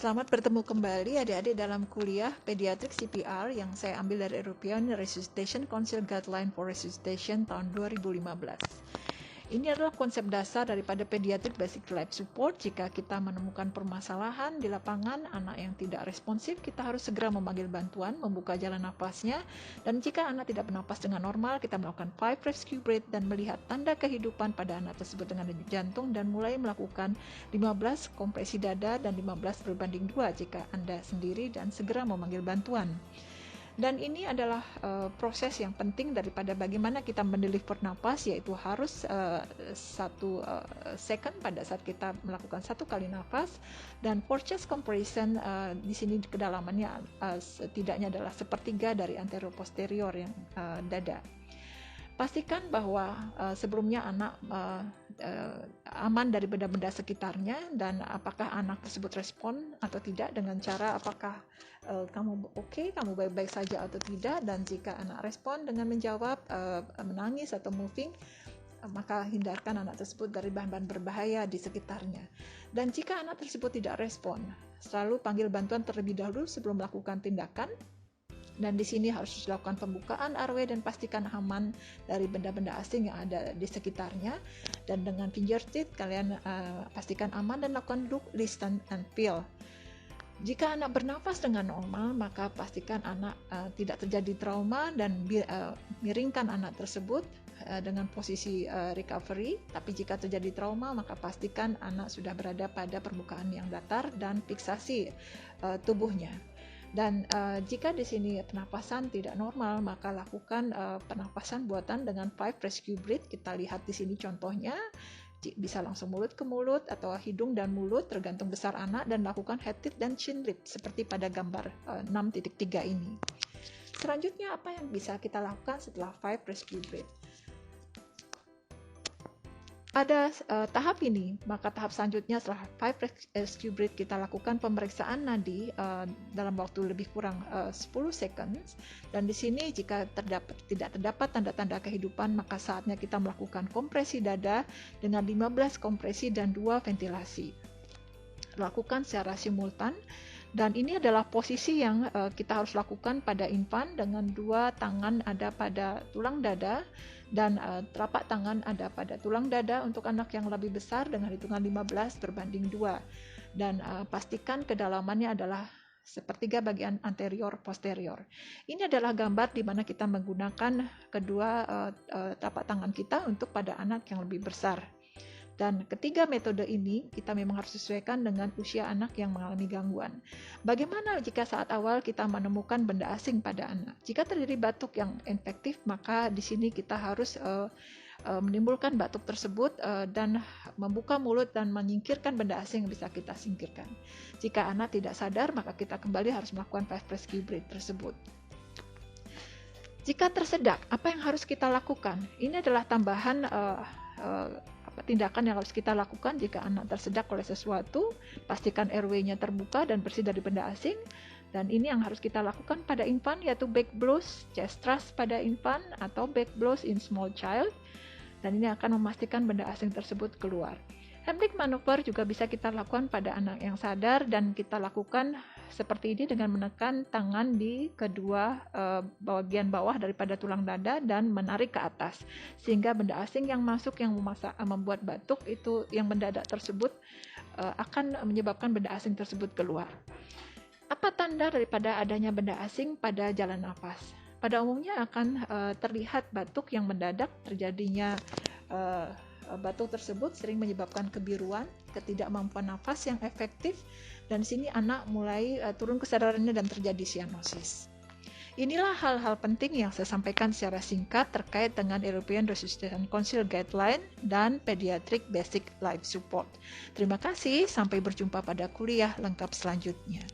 Selamat bertemu kembali adik-adik dalam kuliah Pediatric CPR yang saya ambil dari European Resuscitation Council Guideline for Resuscitation tahun 2015. Ini adalah konsep dasar daripada Pediatric Basic Life Support. Jika kita menemukan permasalahan di lapangan, anak yang tidak responsif, kita harus segera memanggil bantuan, membuka jalan nafasnya. Dan jika anak tidak bernapas dengan normal, kita melakukan 5 rescue breath dan melihat tanda kehidupan pada anak tersebut dengan denyut jantung dan mulai melakukan 15 kompresi dada dan 15 berbanding 2 jika Anda sendiri dan segera memanggil bantuan. Dan ini adalah proses yang penting daripada bagaimana kita mendeliver napas, yaitu harus 1 second pada saat kita melakukan 1 kali nafas. Dan for chest compression di sini kedalamannya setidaknya adalah 1/3 dari anterior posterior yang dada. Pastikan bahwa sebelumnya anak aman dari benda-benda sekitarnya dan apakah anak tersebut respon atau tidak dengan cara apakah kamu oke, kamu baik-baik saja atau tidak. Dan jika anak respon dengan menjawab, menangis atau moving, maka hindarkan anak tersebut dari bahan-bahan berbahaya di sekitarnya. Dan jika anak tersebut tidak respon, selalu panggil bantuan terlebih dahulu sebelum melakukan tindakan. Dan di sini harus dilakukan pembukaan airway dan pastikan aman dari benda-benda asing yang ada di sekitarnya. Dan dengan fingertip kalian pastikan aman dan lakukan look, listen, and feel. Jika anak bernafas dengan normal, maka pastikan anak tidak terjadi trauma dan miringkan anak tersebut dengan posisi recovery. Tapi jika terjadi trauma, maka pastikan anak sudah berada pada permukaan yang datar dan fiksasi tubuhnya. Dan jika di sini pernapasan tidak normal, maka lakukan pernapasan buatan dengan 5 rescue breath. Kita lihat di sini contohnya, bisa langsung mulut ke mulut atau hidung dan mulut tergantung besar anak, dan lakukan head tilt dan chin lift seperti pada gambar 6.3 ini. Selanjutnya apa yang bisa kita lakukan setelah 5 rescue breath? Pada tahap ini, maka tahap selanjutnya setelah 5 rescue breath kita lakukan pemeriksaan nadi dalam waktu lebih kurang 10 seconds. Dan di sini jika tidak terdapat tanda-tanda kehidupan, maka saatnya kita melakukan kompresi dada dengan 15 kompresi dan 2 ventilasi. Lakukan secara simultan. Dan ini adalah posisi yang kita harus lakukan pada infant dengan 2 tangan ada pada tulang dada dan telapak tangan ada pada tulang dada untuk anak yang lebih besar dengan hitungan 15 berbanding 2. Dan pastikan kedalamannya adalah 1/3 bagian anterior posterior. Ini adalah gambar di mana kita menggunakan kedua telapak tangan kita untuk pada anak yang lebih besar. Dan ketiga metode ini kita memang harus sesuaikan dengan usia anak yang mengalami gangguan. Bagaimana jika saat awal kita menemukan benda asing pada anak? Jika terjadi batuk yang infektif, maka di sini kita harus menimbulkan batuk tersebut dan membuka mulut dan menyingkirkan benda asing yang bisa kita singkirkan. Jika anak tidak sadar, maka kita kembali harus melakukan 5 rescue breath tersebut. Jika tersedak, apa yang harus kita lakukan? Ini adalah tambahan tindakan yang harus kita lakukan jika anak tersedak oleh sesuatu. Pastikan airway-nya terbuka dan bersih dari benda asing. Dan ini yang harus kita lakukan pada infant, yaitu back blows, chest thrust pada infant atau back blows in small child. Dan ini akan memastikan benda asing tersebut keluar. Heimlich maneuver juga bisa kita lakukan pada anak yang sadar, dan kita lakukan seperti ini dengan menekan tangan di kedua bagian bawah daripada tulang dada dan menarik ke atas sehingga benda asing yang masuk yang membuat batuk itu yang mendadak tersebut akan menyebabkan benda asing tersebut keluar. Apa tanda daripada adanya benda asing pada jalan nafas? Pada umumnya akan terlihat batuk yang mendadak. Terjadinya batuk tersebut sering menyebabkan kebiruan, ketidakmampuan nafas yang efektif, dan di sini anak mulai turun kesadarannya dan terjadi cyanosis. Inilah hal-hal penting yang saya sampaikan secara singkat terkait dengan European Resuscitation Council Guideline dan Pediatric Basic Life Support. Terima kasih, sampai berjumpa pada kuliah lengkap selanjutnya.